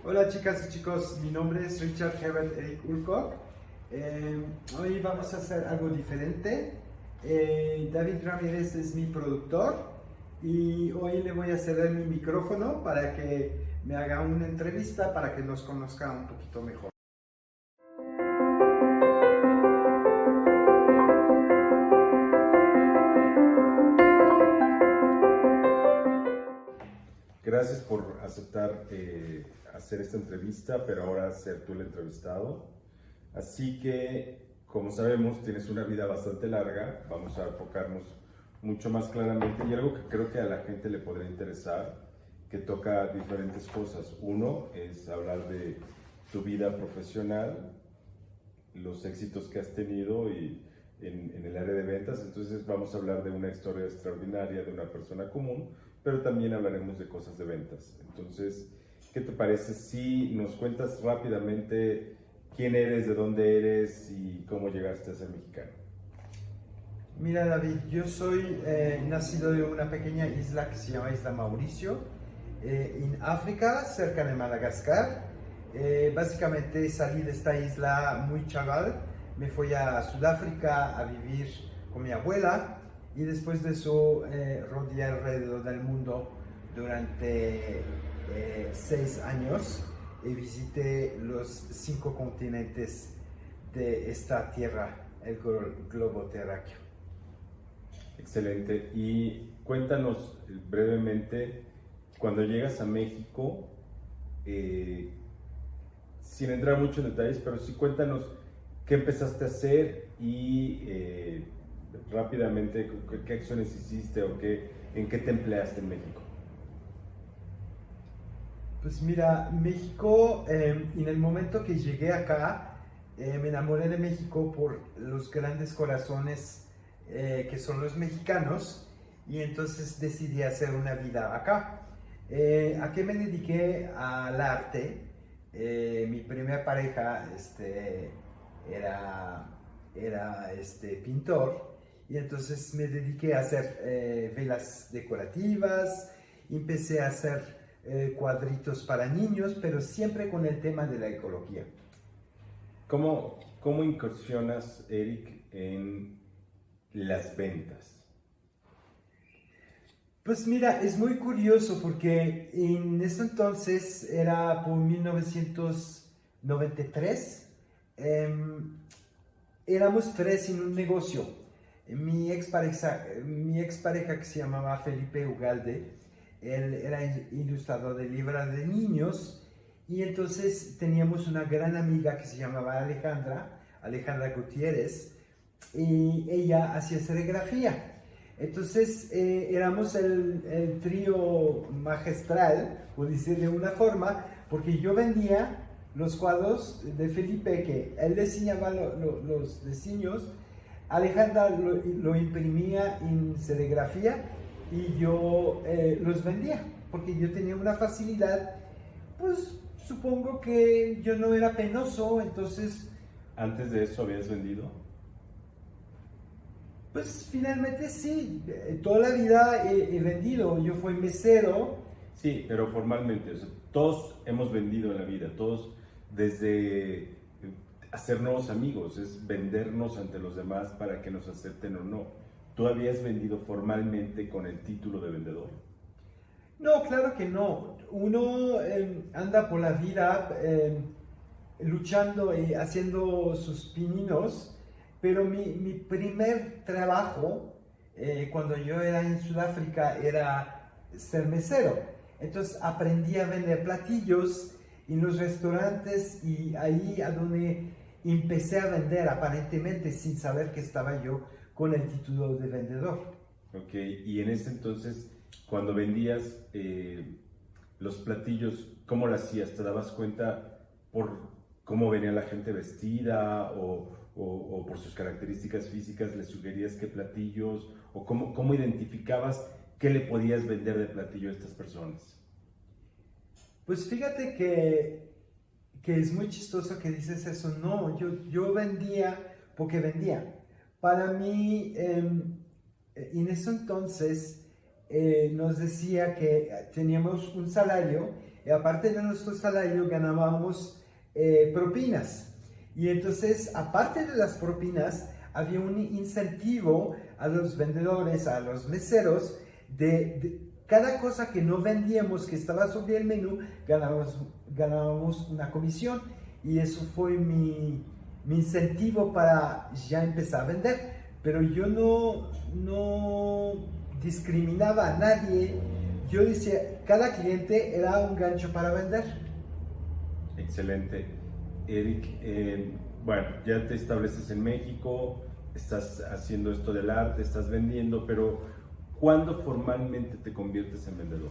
Hola chicas y chicos, mi nombre es Richard Herbert Eric Ulcock. Hoy vamos a hacer algo diferente. David Ramírez es mi productor y hoy le voy a ceder mi micrófono para que me haga una entrevista para que nos conozca un poquito mejor. Gracias por aceptar hacer esta entrevista, pero ahora ser tú el entrevistado. Así que, como sabemos, tienes una vida bastante larga. Vamos a enfocarnos mucho más claramente y algo que creo que a la gente le podría interesar, que toca diferentes cosas. Uno es hablar de tu vida profesional, los éxitos que has tenido y en el área de ventas. Entonces vamos a hablar de una historia extraordinaria de una persona común, pero también hablaremos de cosas de ventas. Entonces, ¿qué te parece si nos cuentas rápidamente quién eres, de dónde eres y cómo llegaste a ser mexicano? Mira David, yo soy nacido de una pequeña isla que se llama Isla Mauricio, en África, cerca de Madagascar. Básicamente salí de esta isla muy chaval, me fui a Sudáfrica a vivir con mi abuela y después de eso rodeé alrededor del mundo durante 6 años y visité los 5 continentes de esta tierra, el globo terráqueo. Excelente. Y cuéntanos brevemente, cuando llegas a México, sin entrar mucho en detalles, pero sí cuéntanos qué empezaste a hacer y rápidamente qué acciones hiciste o en qué te empleaste en México. Pues mira, México, en el momento que llegué acá, me enamoré de México por los grandes corazones que son los mexicanos y entonces decidí hacer una vida acá. ¿A qué me dediqué? Al arte. Mi primera pareja era pintor y entonces me dediqué a hacer velas decorativas, empecé a hacer cuadritos para niños, pero siempre con el tema de la ecología. ¿Cómo incursionas, Eric, en las ventas? Pues mira, es muy curioso porque en ese entonces era por 1993, éramos 3 en un negocio. Mi expareja que se llamaba Felipe Ugalde, él era ilustrador de libros de niños y entonces teníamos una gran amiga que se llamaba Alejandra Gutiérrez, y ella hacía serigrafía. Entonces éramos el trío magistral, por decir de una forma, porque yo vendía los cuadros de Felipe, que él diseñaba los diseños, Alejandra lo imprimía en serigrafía y yo los vendía, porque yo tenía una facilidad, pues supongo que yo no era penoso, entonces... ¿Antes de eso habías vendido? Pues finalmente sí, toda la vida he vendido, yo fui mesero. Sí, pero formalmente, o sea, todos hemos vendido en la vida, todos desde hacer nuevos amigos, es vendernos ante los demás para que nos acepten o no. ¿Tú habías vendido formalmente con el título de vendedor? No, claro que no. Uno anda por la vida luchando y haciendo sus pininos, pero mi primer trabajo cuando yo era en Sudáfrica era ser mesero. Entonces aprendí a vender platillos en los restaurantes y ahí a donde empecé a vender aparentemente sin saber que estaba yo con el título de vendedor. Ok, y en ese entonces, cuando vendías los platillos, ¿cómo lo hacías? ¿Te dabas cuenta por cómo venía la gente vestida o por sus características físicas le sugerías qué platillos o cómo identificabas qué le podías vender de platillo a estas personas? Pues fíjate que es muy chistoso que dices eso. No, yo vendía porque vendía. Para mí, en ese entonces, nos decía que teníamos un salario y aparte de nuestro salario ganábamos propinas. Y entonces, aparte de las propinas, había un incentivo a los vendedores, a los meseros, de cada cosa que no vendíamos, que estaba sobre el menú, ganábamos una comisión. Y eso fue mi incentivo para ya empezar a vender. Pero yo no discriminaba a nadie. Yo decía, cada cliente era un gancho para vender. Excelente. Eric, bueno, ya te estableces en México, estás haciendo esto del arte, estás vendiendo, pero ¿cuándo formalmente te conviertes en vendedor?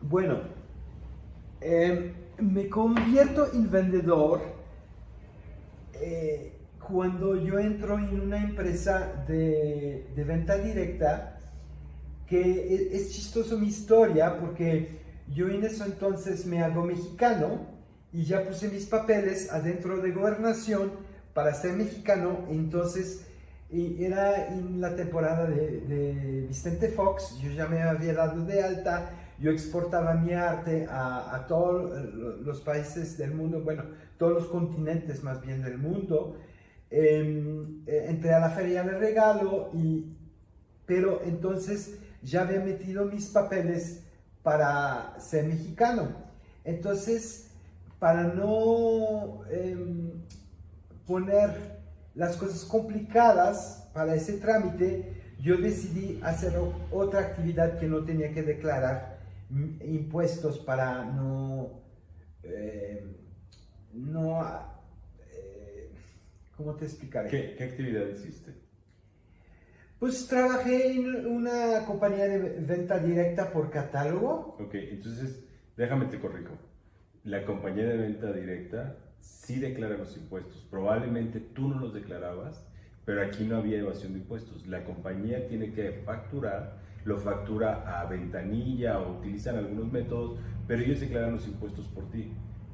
Bueno, me convierto en vendedor cuando yo entro en una empresa de venta directa, que es chistoso mi historia porque yo en eso entonces me hago mexicano y ya puse mis papeles adentro de Gobernación para ser mexicano. Entonces era en la temporada de Vicente Fox, yo ya me había dado de alta, yo exportaba mi arte a todos los países del mundo, bueno, todos los continentes más bien del mundo. Entré a la feria de regalo, pero entonces ya había metido mis papeles para ser mexicano. Entonces, para no poner las cosas complicadas para ese trámite, yo decidí hacer otra actividad que no tenía que declarar impuestos para ¿cómo te explicaré? ¿Qué actividad hiciste? Pues trabajé en una compañía de venta directa por catálogo. Ok, entonces déjame te corrijo. La compañía de venta directa sí declara los impuestos. Probablemente tú no los declarabas, pero aquí no había evasión de impuestos. La compañía tiene que facturar, lo factura a ventanilla o utilizan algunos métodos, pero ellos declaran los impuestos por ti.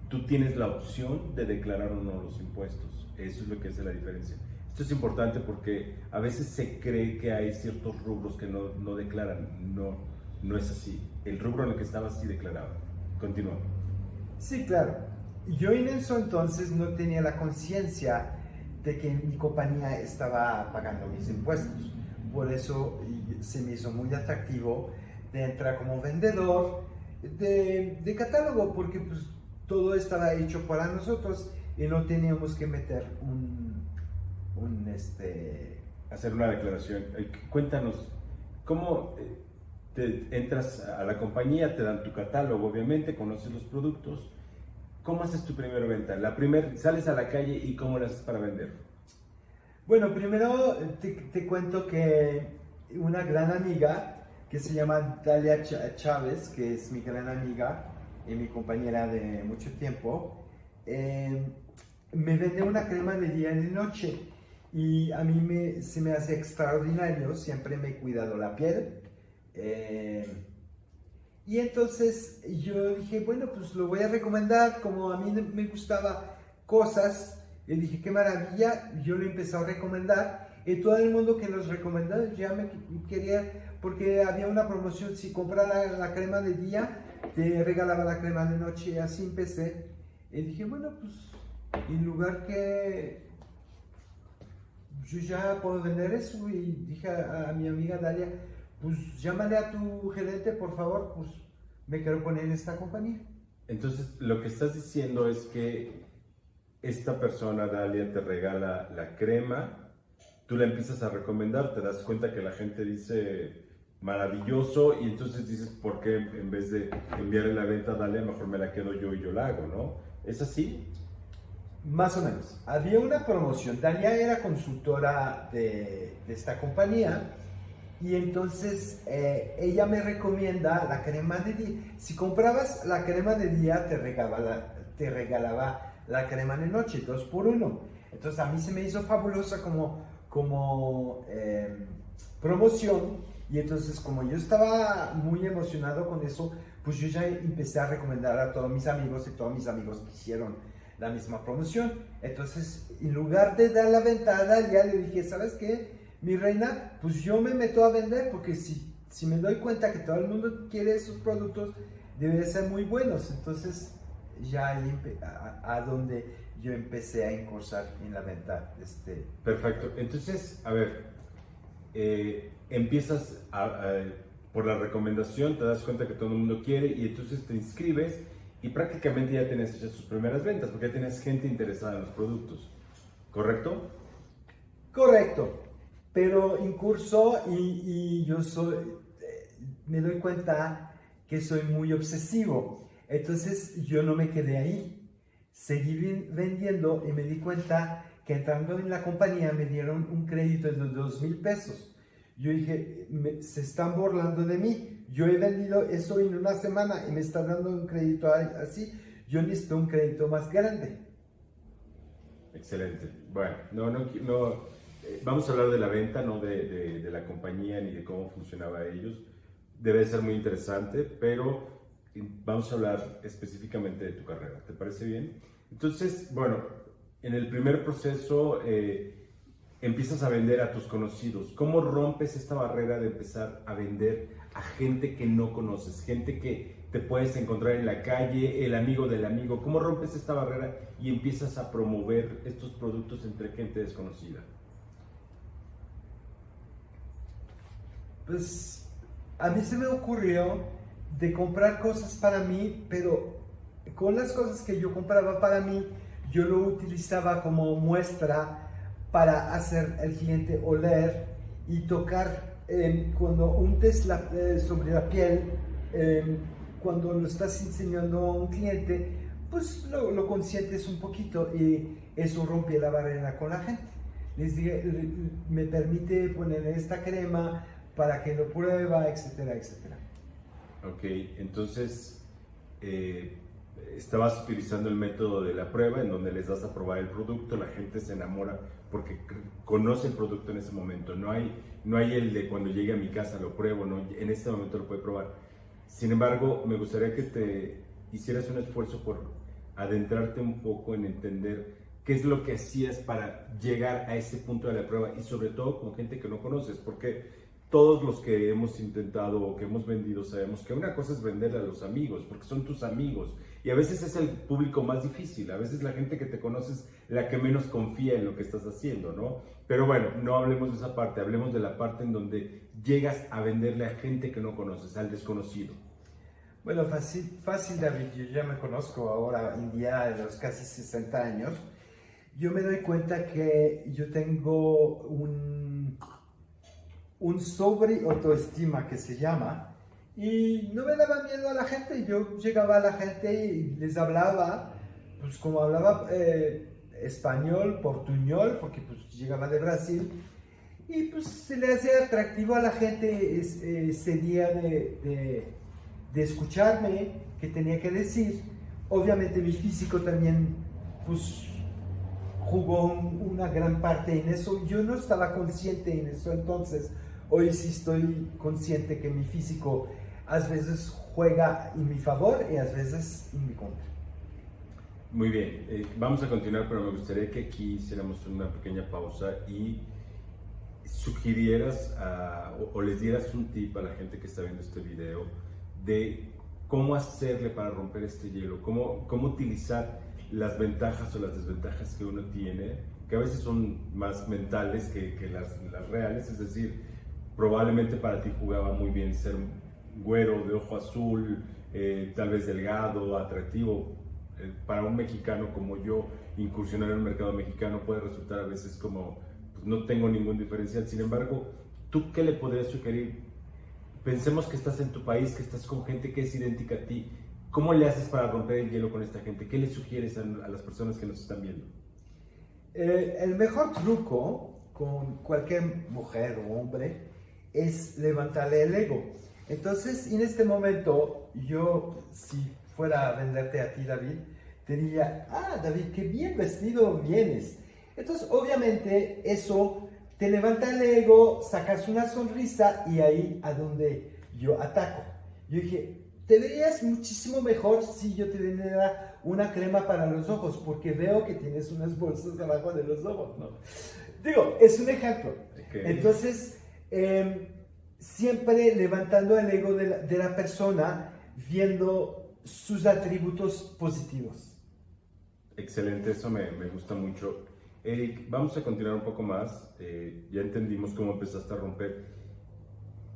Tú tienes la opción de declarar o no los impuestos. Eso es lo que hace la diferencia. Esto es importante porque a veces se cree que hay ciertos rubros que no declaran. No es así. El rubro en el que estabas sí declaraba. Continúa. Sí, claro. Yo en eso entonces no tenía la conciencia de que mi compañía estaba pagando mis impuestos. Por eso se me hizo muy atractivo de entrar como vendedor de catálogo, porque pues todo estaba hecho para nosotros y no teníamos que meter hacer una declaración. Cuéntanos, ¿cómo te entras a la compañía? Te dan tu catálogo, obviamente, conoces los productos. ¿Cómo haces tu primera venta? Sales a la calle y ¿cómo lo haces para vender? Bueno, primero te cuento que una gran amiga que se llama Dalia Chávez, que es mi gran amiga y mi compañera de mucho tiempo, me vende una crema de día y de noche. Y a mí se me hace extraordinario, siempre me he cuidado la piel. Y entonces yo dije, bueno, pues lo voy a recomendar, como a mí me gustaba cosas, y dije, qué maravilla, yo lo empecé a recomendar, y todo el mundo que los recomendaba ya me quería, porque había una promoción, si comprara la crema de día, te regalaba la crema de noche, y así empecé. Y dije, bueno, pues en lugar que yo ya puedo vender eso, y dije a mi amiga Dalia, pues llámale a tu gerente, por favor, pues me quiero poner en esta compañía. Entonces, lo que estás diciendo es que esta persona, Dalia, te regala la crema, tú la empiezas a recomendar, te das cuenta que la gente dice maravilloso, y entonces dices, ¿por qué en vez de enviarle la venta a Dalia, mejor me la quedo yo y yo la hago, ¿no? ¿Es así? Más o menos. Había una promoción. Dalia era consultora de esta compañía, y entonces ella me recomienda la crema de día. Si comprabas la crema de día, te regalaba la crema de noche, 2 por 1. Entonces a mí se me hizo fabulosa como promoción, y entonces como yo estaba muy emocionado con eso, pues yo ya empecé a recomendar a todos mis amigos, y todos mis amigos quisieron la misma promoción. Entonces, en lugar de dar la venta a Dalia, le dije, ¿sabes qué? mi reina, pues yo me meto a vender porque si me doy cuenta que todo el mundo quiere esos productos, deben ser muy buenos. Entonces, ya ahí a donde yo empecé a incursar en la venta. Perfecto. Entonces, a ver, empiezas por la recomendación, te das cuenta que todo el mundo quiere y entonces te inscribes y prácticamente ya tienes hechas tus primeras ventas porque ya tienes gente interesada en los productos. ¿Correcto? Correcto. Pero incurso y yo me doy cuenta que soy muy obsesivo. Entonces yo no me quedé ahí. Seguí vendiendo y me di cuenta que entrando en la compañía me dieron un crédito de 2,000 pesos. Yo dije, se están burlando de mí. Yo he vendido eso en una semana y me están dando un crédito así. Yo necesito un crédito más grande. Excelente. Bueno, vamos a hablar de la venta, no de la compañía ni de cómo funcionaba ellos. Debe ser muy interesante, pero vamos a hablar específicamente de tu carrera. ¿Te parece bien? Entonces, bueno, en el primer proceso empiezas a vender a tus conocidos. ¿Cómo rompes esta barrera de empezar a vender a gente que no conoces, gente que te puedes encontrar en la calle, el amigo del amigo? ¿Cómo rompes esta barrera y empiezas a promover estos productos entre gente desconocida? Pues a mí se me ocurrió de comprar cosas para mí, pero con las cosas que yo compraba para mí, yo lo utilizaba como muestra para hacer al cliente oler y tocar. Cuando untes sobre la piel, cuando lo estás enseñando a un cliente, pues lo consientes un poquito y eso rompe la barrera con la gente. Les dije, me permite poner esta crema para que lo prueba, etcétera, etcétera. Ok, entonces estabas utilizando el método de la prueba en donde les das a probar el producto, la gente se enamora porque conoce el producto en ese momento. No hay el de cuando llegue a mi casa lo pruebo, no, en este momento lo puede probar. Sin embargo, me gustaría que te hicieras un esfuerzo por adentrarte un poco en entender qué es lo que hacías para llegar a ese punto de la prueba y sobre todo con gente que no conoces, porque todos los que hemos intentado o que hemos vendido sabemos que una cosa es venderle a los amigos, porque son tus amigos, y a veces es el público más difícil, a veces la gente que te conoces la que menos confía en lo que estás haciendo, ¿no? Pero bueno, no hablemos de esa parte, hablemos de la parte en donde llegas a venderle a gente que no conoces, al desconocido. Bueno, fácil David, yo ya me conozco ahora en día de los casi 60 años. Yo me doy cuenta que yo tengo un sobre autoestima que se llama, y no me daba miedo a la gente. Yo llegaba a la gente y les hablaba, pues como hablaba español, portuñol, porque pues llegaba de Brasil, y pues se le hacía atractivo a la gente ese día de escucharme, que tenía que decir. Obviamente mi físico también pues jugó una gran parte en eso. Yo no estaba consciente en eso entonces. Hoy sí estoy consciente que mi físico a veces juega en mi favor y a veces en mi contra. Muy bien, vamos a continuar, pero me gustaría que aquí hiciéramos una pequeña pausa y sugirieras o les dieras un tip a la gente que está viendo este video de cómo hacerle para romper este hielo, cómo utilizar las ventajas o las desventajas que uno tiene, que a veces son más mentales que las reales. Es decir, probablemente para ti jugaba muy bien ser güero, de ojo azul, tal vez delgado, atractivo. Para un mexicano como yo, incursionar en el mercado mexicano puede resultar a veces como, pues, no tengo ningún diferencial. Sin embargo, ¿tú qué le podrías sugerir? Pensemos que estás en tu país, que estás con gente que es idéntica a ti. ¿Cómo le haces para romper el hielo con esta gente? ¿Qué le sugieres a las personas que nos están viendo? El mejor truco con cualquier mujer o hombre es levantarle el ego. Entonces, en este momento, yo, si fuera a venderte a ti, David, te diría, David, qué bien vestido vienes. Entonces, obviamente, eso te levanta el ego, sacas una sonrisa y ahí a donde yo ataco. Yo dije, te verías muchísimo mejor si yo te diera una crema para los ojos, porque veo que tienes unas bolsas abajo de los ojos, ¿no? Digo, es un ejemplo. Okay. Entonces, siempre levantando el ego de la persona, viendo sus atributos positivos. Excelente, eso me gusta mucho. Eric, vamos a continuar un poco más. Ya entendimos cómo empezaste a romper.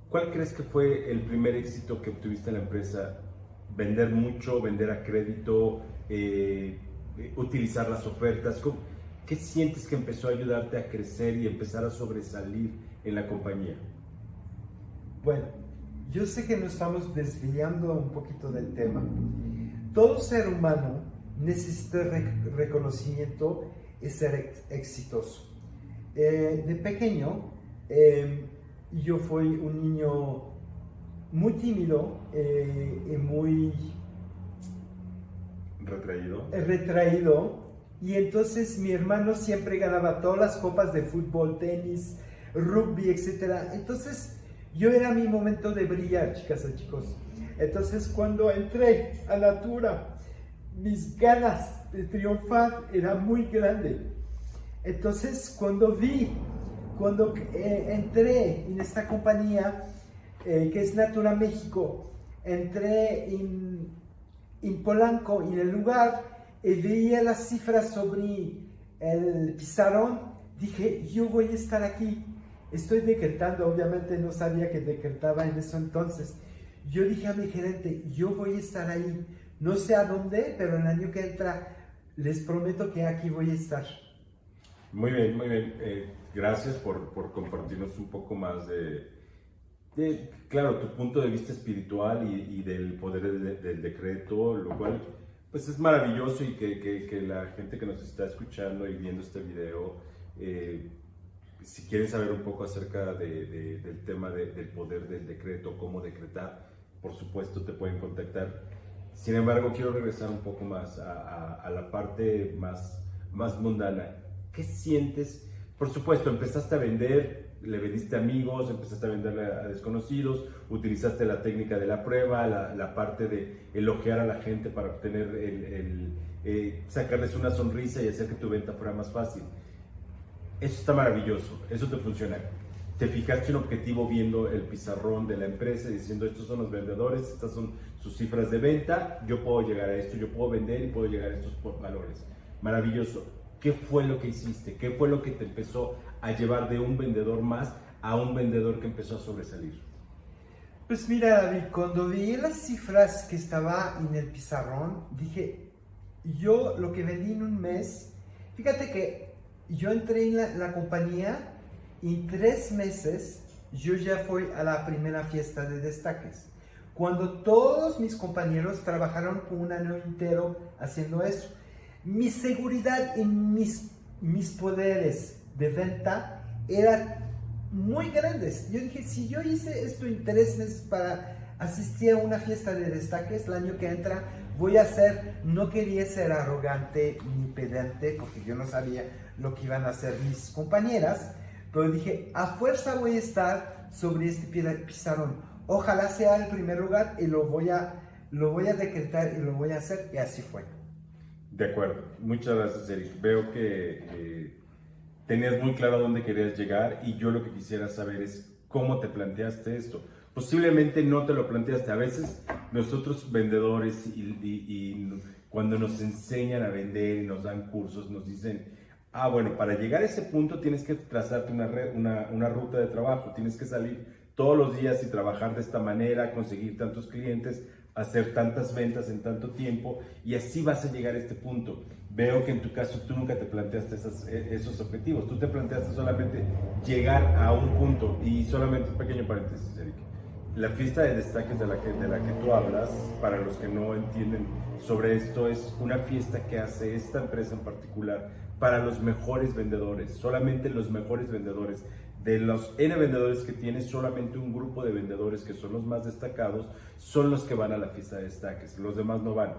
¿Cuál crees que fue el primer éxito que obtuviste en la empresa? ¿Vender mucho, vender a crédito, utilizar las ofertas? ¿Qué sientes que empezó a ayudarte a crecer y empezar a sobresalir en la compañía? Bueno, yo sé que nos estamos desviando un poquito del tema. Todo ser humano necesita reconocimiento y ser exitoso. De pequeño, yo fui un niño muy tímido y muy retraído, y entonces mi hermano siempre ganaba todas las copas de fútbol, tenis, rugby, etc. Entonces yo era mi momento de brillar, chicas y chicos. Entonces cuando entré a Natura, mis ganas de triunfar eran muy grandes. Entonces cuando entré en esta compañía que es Natura México, entré en Polanco, en el lugar, y veía las cifras sobre el pizarrón, dije, yo voy a estar aquí. Estoy decretando, obviamente no sabía que decretaba en eso entonces. Yo dije a mi gerente, yo voy a estar ahí. No sé a dónde, pero el año que entra les prometo que aquí voy a estar. Muy bien, muy bien. Gracias por compartirnos un poco más claro, tu punto de vista espiritual y del poder del decreto, lo cual pues es maravilloso, y que la gente que nos está escuchando y viendo este video, si quieren saber un poco acerca del tema del poder del decreto, cómo decretar, por supuesto te pueden contactar. Sin embargo, quiero regresar un poco más a la parte más mundana. ¿Qué sientes? Por supuesto, empezaste a vender, le vendiste a amigos, empezaste a venderle a desconocidos, utilizaste la técnica de la prueba, la parte de elogiar a la gente para obtener sacarles una sonrisa y hacer que tu venta fuera más fácil. Eso está maravilloso, eso te funciona. Te fijaste un objetivo viendo el pizarrón de la empresa diciendo, estos son los vendedores, estas son sus cifras de venta, yo puedo llegar a esto, yo puedo vender y puedo llegar a estos valores. Maravilloso. ¿Qué fue lo que hiciste? ¿Qué fue lo que te empezó a llevar de un vendedor más a un vendedor que empezó a sobresalir? Pues mira, David, cuando vi las cifras que estaba en el pizarrón, dije, yo lo que vendí en un mes, fíjate que yo entré en la compañía y en 3 meses yo ya fui a la primera fiesta de destaques. Cuando todos mis compañeros trabajaron por un año entero haciendo eso. Mi seguridad en mis poderes de venta eran muy grandes. Yo dije, si yo hice esto en 3 meses para asistir a una fiesta de destaques, el año que entra voy a hacer, no quería ser arrogante ni pedante, porque yo no sabía lo que iban a hacer mis compañeras, pero dije, a fuerza voy a estar sobre este pizarrón. Ojalá sea el primer lugar y lo voy a decretar y lo voy a hacer, y así fue. De acuerdo, muchas gracias, Eric. Veo que tenías muy claro a dónde querías llegar, y yo lo que quisiera saber es cómo te planteaste esto. Posiblemente no te lo planteaste. A veces nosotros vendedores y cuando nos enseñan a vender y nos dan cursos, nos dicen, bueno, para llegar a ese punto tienes que trazarte una ruta de trabajo, tienes que salir todos los días y trabajar de esta manera, conseguir tantos clientes, hacer tantas ventas en tanto tiempo, y así vas a llegar a este punto. Veo que en tu caso tú nunca te planteaste esos objetivos, tú te planteaste solamente llegar a un punto. Y solamente un pequeño paréntesis, Eric. La fiesta de destaques de la que tú hablas, para los que no entienden sobre esto, es una fiesta que hace esta empresa en particular para los mejores vendedores, solamente los mejores vendedores. De los N vendedores que tiene, solamente un grupo de vendedores que son los más destacados son los que van a la fiesta de destaques, los demás no van.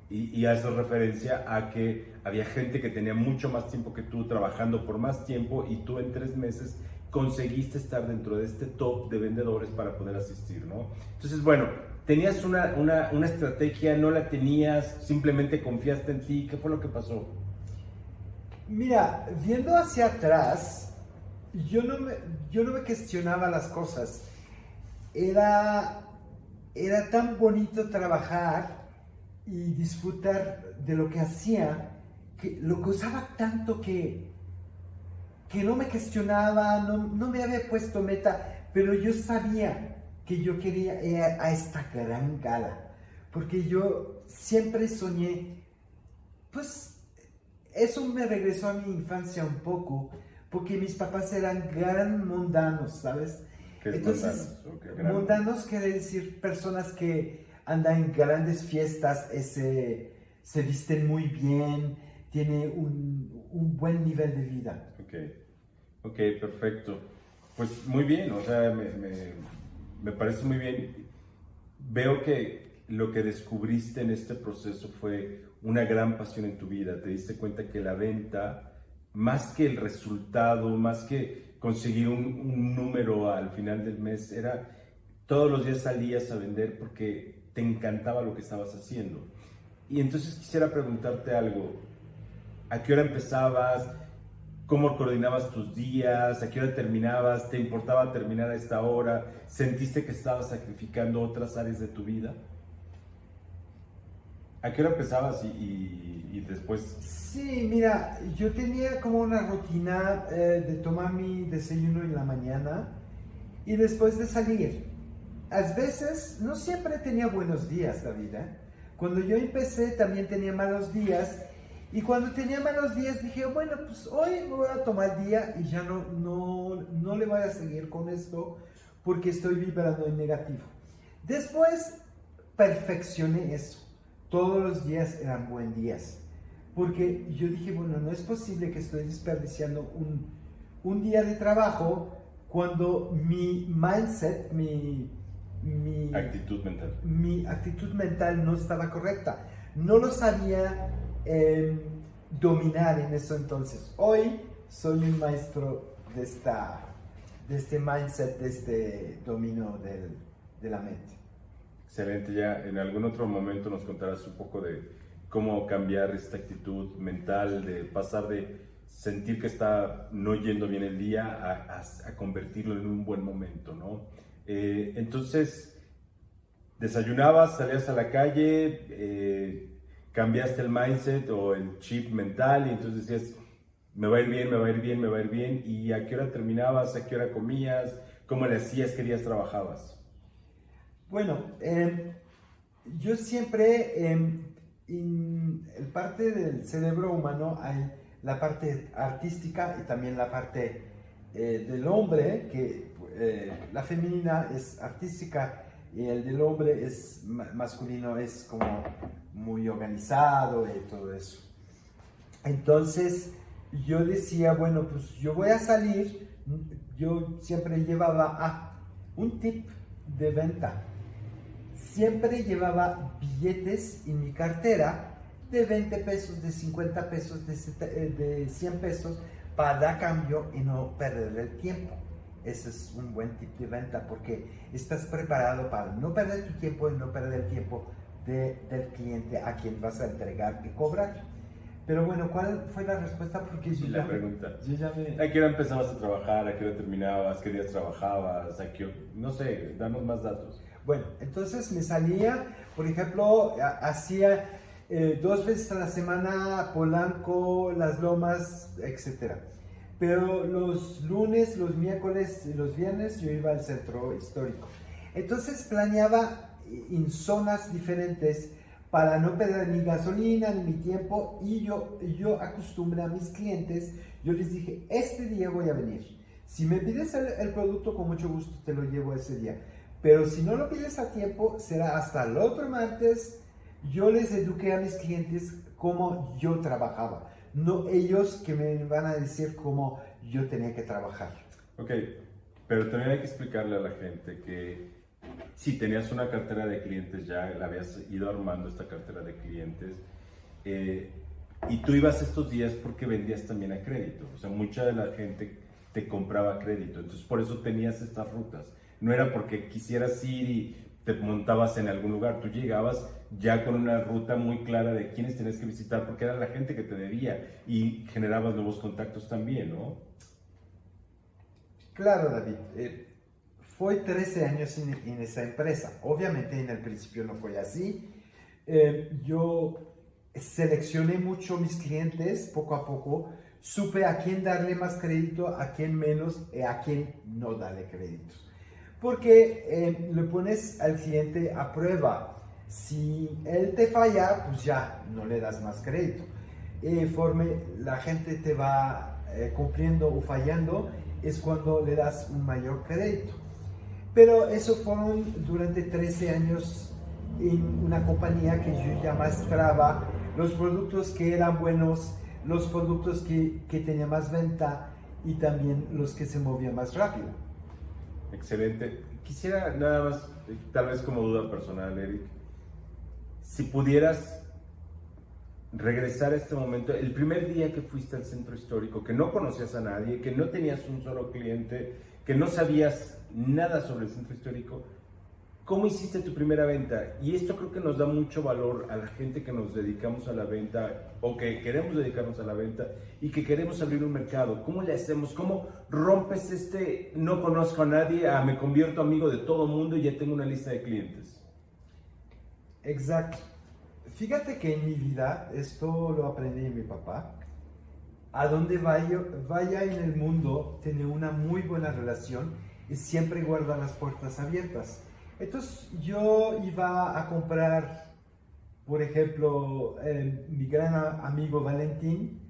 Y hace referencia a que había gente que tenía mucho más tiempo que tú, trabajando por más tiempo, y tú en 3 meses conseguiste estar dentro de este top de vendedores para poder asistir, ¿no? Entonces, bueno, tenías una estrategia, no la tenías, simplemente confiaste en ti. ¿Qué fue lo que pasó? Mira, viendo hacia atrás, yo no me, yo no me cuestionaba las cosas. Era, era tan bonito trabajar y disfrutar de lo que hacía, que lo gozaba tanto que no me cuestionaba, no me había puesto meta, pero yo sabía que yo quería ir a esta gran gala, porque yo siempre soñé, pues eso me regresó a mi infancia un poco, porque mis papás eran gran mundanos, ¿sabes? ¿Qué es Entonces, mundanos? ¿O qué gran- mundanos quiere decir personas que andan en grandes fiestas, se visten muy bien, tienen un buen nivel de vida. Ok, ok, perfecto. Pues muy bien, o sea, me parece muy bien. Veo que lo que descubriste en este proceso fue una gran pasión en tu vida. Te diste cuenta que la venta, más que el resultado, más que conseguir un número al final del mes, era todos los días salías a vender porque te encantaba lo que estabas haciendo. Y entonces quisiera preguntarte algo. ¿A qué hora empezabas? ¿Cómo coordinabas tus días? ¿A qué hora terminabas? ¿Te importaba terminar a esta hora? ¿Sentiste que estabas sacrificando otras áreas de tu vida? ¿A qué hora empezabas y después? Sí, mira, yo tenía como una rutina de tomar mi desayuno en la mañana y después de salir. A veces, no siempre tenía buenos días, David, ¿eh? Cuando yo empecé también tenía malos días y cuando tenía malos días dije, bueno, pues hoy me voy a tomar día y ya no le voy a seguir con esto porque estoy vibrando en negativo. Después perfeccioné eso. Todos los días eran buen días. Porque yo dije, bueno, no es posible que estoy desperdiciando un día de trabajo cuando mi mindset, Actitud mental. mi actitud mental no estaba correcta. No lo sabía dominar en eso entonces. Hoy soy un maestro de este mindset, de este dominio de la mente. Excelente, ya en algún otro momento nos contarás un poco de cómo cambiar esta actitud mental, de pasar de sentir que está no yendo bien el día a convertirlo en un buen momento, ¿no? Entonces, desayunabas, salías a la calle, cambiaste el mindset o el chip mental y entonces decías, me va a ir bien, me va a ir bien, me va a ir bien. ¿Y a qué hora terminabas? ¿A qué hora comías? ¿Cómo le hacías? ¿Qué días trabajabas? Bueno, yo siempre, en el parte del cerebro humano hay la parte artística y también la parte del hombre, que la femenina es artística y el del hombre es masculino, es como muy organizado y todo eso. Entonces yo decía, bueno, pues yo voy a salir, yo siempre llevaba un tip de venta. Siempre llevaba billetes en mi cartera de 20 pesos, de 50 pesos, de 100 pesos para dar cambio y no perder el tiempo. Ese es un buen tip de venta porque estás preparado para no perder tu tiempo y no perder el tiempo del cliente a quien vas a entregar y cobrar. Pero bueno, ¿cuál fue la respuesta? Porque yo La pregunta. Yo ya me... ¿A qué hora empezabas a trabajar? ¿A qué hora terminabas? ¿Qué días trabajabas? No sé, danos más datos. Bueno, entonces me salía, por ejemplo, hacía 2 veces a la semana Polanco, Las Lomas, etc. Pero los lunes, los miércoles y los viernes yo iba al centro histórico. Entonces planeaba en zonas diferentes para no perder ni gasolina ni mi tiempo y yo acostumbré a mis clientes, yo les dije, este día voy a venir. Si me pides el producto, con mucho gusto te lo llevo ese día. Pero si no lo pides a tiempo, será hasta el otro martes. Yo les eduqué a mis clientes cómo yo trabajaba, no ellos que me van a decir cómo yo tenía que trabajar. Ok, pero también hay que explicarle a la gente que si tenías una cartera de clientes ya, la habías ido armando esta cartera de clientes, y tú ibas estos días porque vendías también a crédito. O sea, mucha de la gente te compraba a crédito, entonces por eso tenías estas rutas. No era porque quisieras ir y te montabas en algún lugar, tú llegabas ya con una ruta muy clara de quiénes tenías que visitar, porque era la gente que te debía y generabas nuevos contactos también, ¿no? Claro, David. Fue 13 años en esa empresa. Obviamente en el principio no fue así. Yo seleccioné mucho mis clientes poco a poco. Supe a quién darle más crédito, a quién menos y a quién no darle crédito. Porque le pones al cliente a prueba. Si él te falla, pues ya no le das más crédito. Conforme la gente te va cumpliendo o fallando, es cuando le das un mayor crédito. Pero eso fueron durante 13 años en una compañía que yo ya mostraba los productos que eran buenos, los productos que tenían más venta y también los que se movían más rápido. Excelente. Quisiera nada más, tal vez como duda personal, Eric, si pudieras regresar a este momento, el primer día que fuiste al centro histórico, que no conocías a nadie, que no tenías un solo cliente, que no sabías nada sobre el centro histórico, ¿cómo hiciste tu primera venta? Y esto creo que nos da mucho valor a la gente que nos dedicamos a la venta o que queremos dedicarnos a la venta y que queremos abrir un mercado. ¿Cómo le hacemos? ¿Cómo rompes no conozco a nadie, me convierto amigo de todo el mundo y ya tengo una lista de clientes? Exacto. Fíjate que en mi vida, esto lo aprendí de mi papá, a donde vaya en el mundo, tener una muy buena relación y siempre guardar las puertas abiertas. Entonces yo iba a comprar, por ejemplo, mi gran amigo Valentín,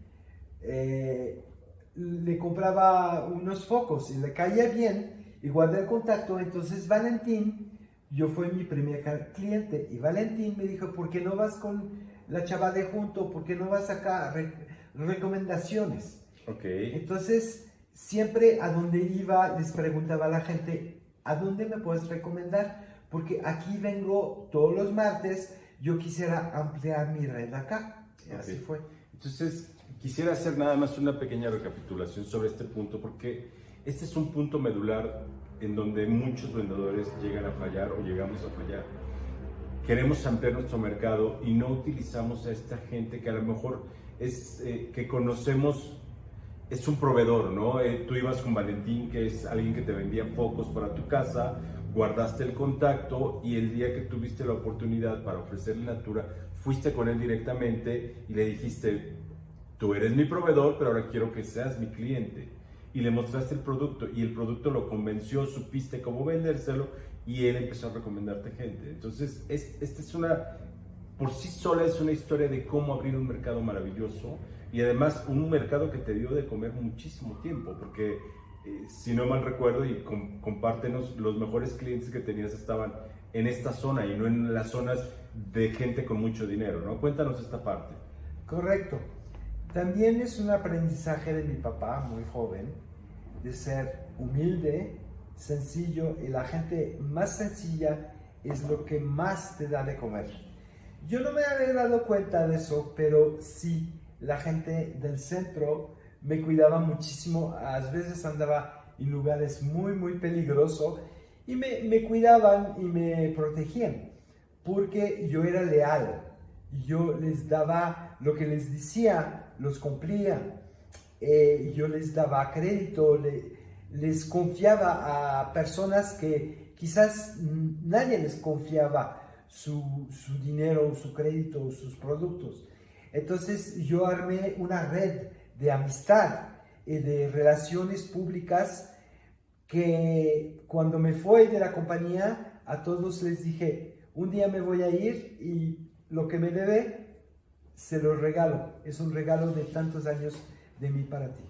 le compraba unos focos y le caía bien y guardé el contacto. Entonces Valentín, yo fui mi primer cliente y Valentín me dijo, ¿por qué no vas con la chava de junto? ¿Por qué no vas acá? Recomendaciones. Okay. Entonces, siempre a donde iba les preguntaba a la gente, ¿a dónde me puedes recomendar? Porque aquí vengo todos los martes, yo quisiera ampliar mi red acá. Y así fue. Entonces, quisiera hacer nada más una pequeña recapitulación sobre este punto, porque este es un punto medular en donde muchos vendedores llegan a fallar o llegamos a fallar. Queremos ampliar nuestro mercado y no utilizamos a esta gente que a lo mejor que conocemos, es un proveedor, ¿no? Tú ibas con Valentín, que es alguien que te vendía focos para tu casa, guardaste el contacto y el día que tuviste la oportunidad para ofrecerle Natura, fuiste con él directamente y le dijiste, tú eres mi proveedor, pero ahora quiero que seas mi cliente. Y le mostraste el producto y el producto lo convenció, supiste cómo vendérselo y él empezó a recomendarte gente. Entonces, esta es por sí sola es una historia de cómo abrir un mercado maravilloso y además un mercado que te dio de comer muchísimo tiempo, porque si no mal recuerdo y compártenos, los mejores clientes que tenías estaban en esta zona y no en las zonas de gente con mucho dinero, ¿no? Cuéntanos esta parte. Correcto. También es un aprendizaje de mi papá, muy joven, de ser humilde, sencillo, y la gente más sencilla es lo que más te da de comer. Yo no me había dado cuenta de eso, pero sí, la gente del centro me cuidaba muchísimo. A veces andaba en lugares muy, muy peligrosos y me cuidaban y me protegían, porque yo era leal. Yo les daba lo que les decía, los cumplía, yo les daba crédito, les confiaba a personas que quizás nadie les confiaba su dinero, su crédito, sus productos. Entonces yo armé una red de amistad y de relaciones públicas que cuando me fui de la compañía a todos les dije, un día me voy a ir y lo que me debe se lo regalo. Es un regalo de tantos años de mí para ti.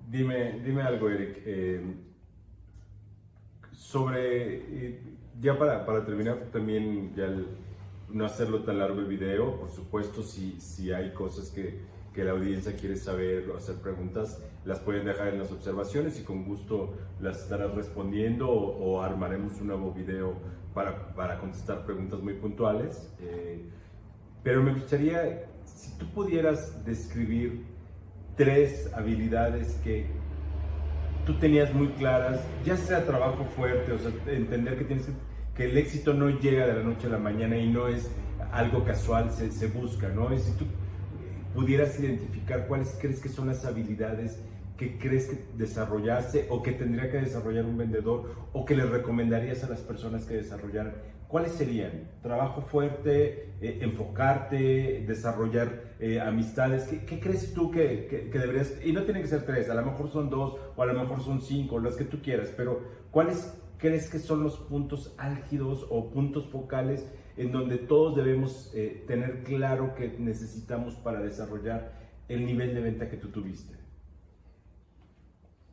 Dime algo, Eric. Ya para terminar, también ya no hacerlo tan largo el video, por supuesto, si hay cosas que la audiencia quiere saber o hacer preguntas, las pueden dejar en las observaciones y con gusto las estarás respondiendo o armaremos un nuevo video para contestar preguntas muy puntuales. Pero me gustaría, si tú pudieras describir 3 habilidades que tú tenías muy claras, ya sea trabajo fuerte, o sea, entender que el éxito no llega de la noche a la mañana y no es algo casual, se busca, ¿no? Y si tú pudieras identificar cuáles crees que son las habilidades que crees que desarrollaste o que tendría que desarrollar un vendedor o que le recomendarías a las personas que desarrollaran? ¿Cuáles serían? Trabajo fuerte, enfocarte, desarrollar amistades. ¿Qué crees tú que deberías? Y no tienen que ser 3, a lo mejor son 2 o a lo mejor son 5, las que tú quieras, pero ¿cuáles crees que son los puntos álgidos o puntos focales en donde todos debemos tener claro que necesitamos para desarrollar el nivel de venta que tú tuviste?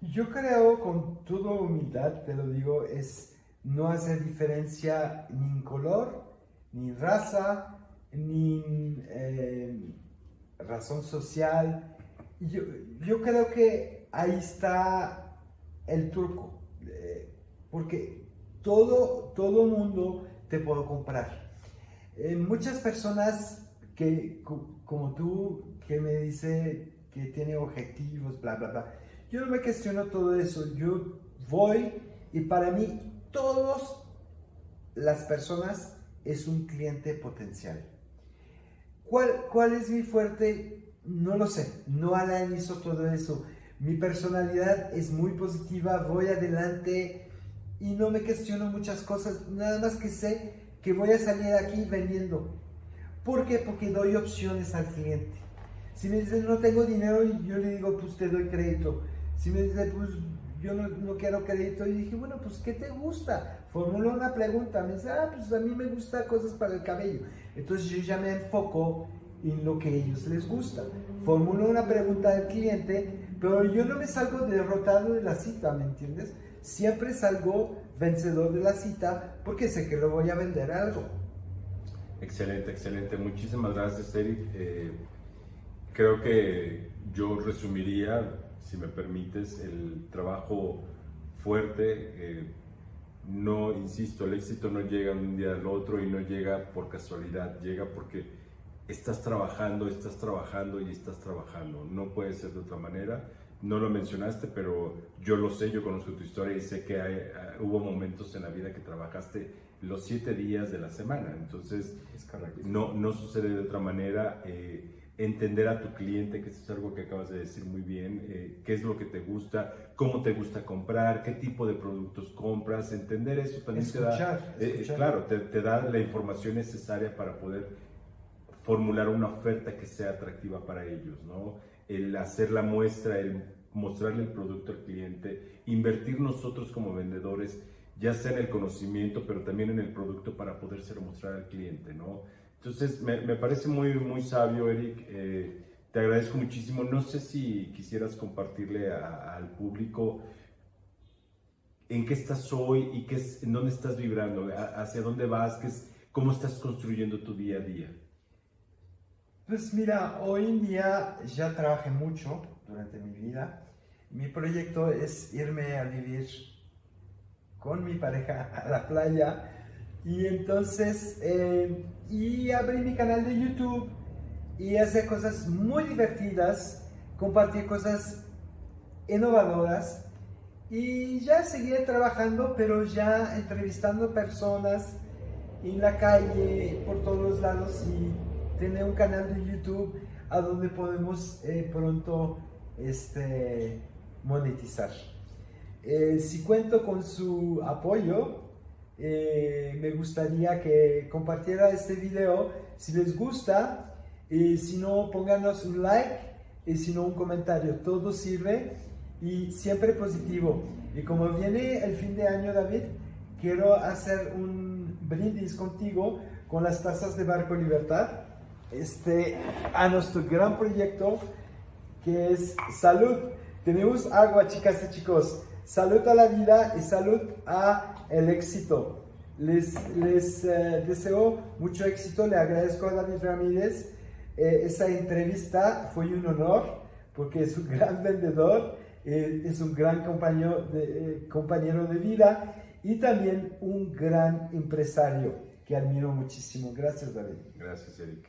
Yo creo, con toda humildad, te lo digo, es no hacer diferencia ni en color, ni en raza, ni en razón social. Yo creo que ahí está el truco, porque todo mundo te puede comprar. Muchas personas como tú, que me dice que tiene objetivos, bla, bla, bla. Yo no me cuestiono todo eso. Yo voy y para mí todas las personas es un cliente potencial. ¿Cuál es mi fuerte? No lo sé. No analizo todo eso. Mi personalidad es muy positiva, voy adelante y no me cuestiono muchas cosas. Nada más que sé que voy a salir de aquí vendiendo. ¿Por qué? Porque doy opciones al cliente. Si me dice no tengo dinero, yo le digo pues te doy crédito. Si me dice pues yo no quiero crédito, y dije bueno pues ¿qué te gusta? Formulo una pregunta, me dice pues a mí me gusta cosas para el cabello. Entonces yo ya me enfoco en lo que a ellos les gusta. Formulo una pregunta al cliente, pero yo no me salgo derrotado de la cita, ¿me entiendes? Siempre salgo vencedor de la cita porque sé que le voy a vender algo. Excelente, excelente. Muchísimas gracias, Eric. Creo que yo resumiría, si me permites, el trabajo fuerte. No, insisto, el éxito no llega de un día al otro y no llega por casualidad, llega porque estás trabajando y estás trabajando. No puede ser de otra manera. No lo mencionaste, pero yo lo sé, yo conozco tu historia y sé que hubo momentos en la vida que trabajaste los 7 días de la semana. Entonces, no sucede de otra manera. Entender a tu cliente, que eso es algo que acabas de decir muy bien, qué es lo que te gusta, cómo te gusta comprar, qué tipo de productos compras, entender eso también escuchar. Claro, te da la información necesaria para poder formular una oferta que sea atractiva para ellos, ¿no? El hacer la muestra, el mostrarle el producto al cliente, invertir nosotros como vendedores, ya sea en el conocimiento, pero también en el producto para podérselo mostrar al cliente, ¿no? Entonces, me parece muy, muy sabio, Eric. Te agradezco muchísimo. No sé si quisieras compartirle al público en qué estás hoy y en dónde estás vibrando, hacia dónde vas, cómo estás construyendo tu día a día. Pues mira, hoy en día ya trabajé mucho durante mi vida. Mi proyecto es irme a vivir con mi pareja a la playa. Y entonces, y abrí mi canal de YouTube y hacer cosas muy divertidas, compartir cosas innovadoras y ya seguir trabajando, pero ya entrevistando personas en la calle, por todos lados, y tener un canal de YouTube a donde podemos pronto monetizar. Si cuento con su apoyo, me gustaría que compartiera este video si les gusta, si no pónganos un like, si no un comentario, todo sirve y siempre positivo. Y como viene el fin de año, David, quiero hacer un brindis contigo con las tazas de Barco Libertad a nuestro gran proyecto que es salud. Tenemos agua, chicas y chicos. Salud a la vida y salud a el éxito. Les deseo mucho éxito. Le agradezco a David Ramírez. Esa entrevista fue un honor porque es un gran vendedor, es un gran compañero de vida y también un gran empresario que admiro muchísimo. Gracias, David. Gracias, Eric.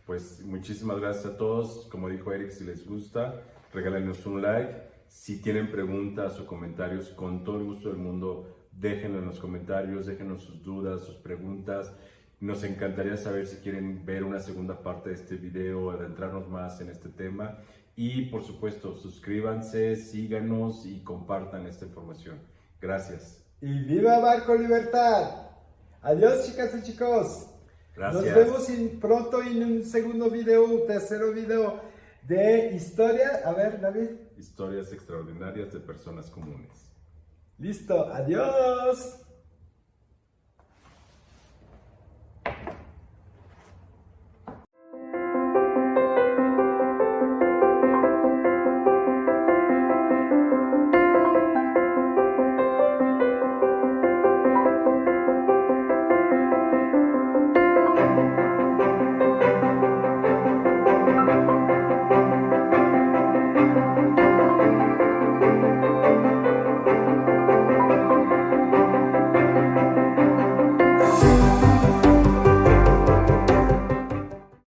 Pues muchísimas gracias a todos. Como dijo Eric, si les gusta, regálenos un like. Si tienen preguntas o comentarios, con todo el gusto del mundo, déjenlo en los comentarios, déjenos sus dudas, sus preguntas. Nos encantaría saber si quieren ver una segunda parte de este video, adentrarnos más en este tema. Y por supuesto, suscríbanse, síganos y compartan esta información. Gracias. Y viva Barco Libertad. Adiós, chicas y chicos. Gracias. Nos vemos pronto en un segundo video, tercero video de historia. A ver, David. Historias extraordinarias de personas comunes. Listo, adiós.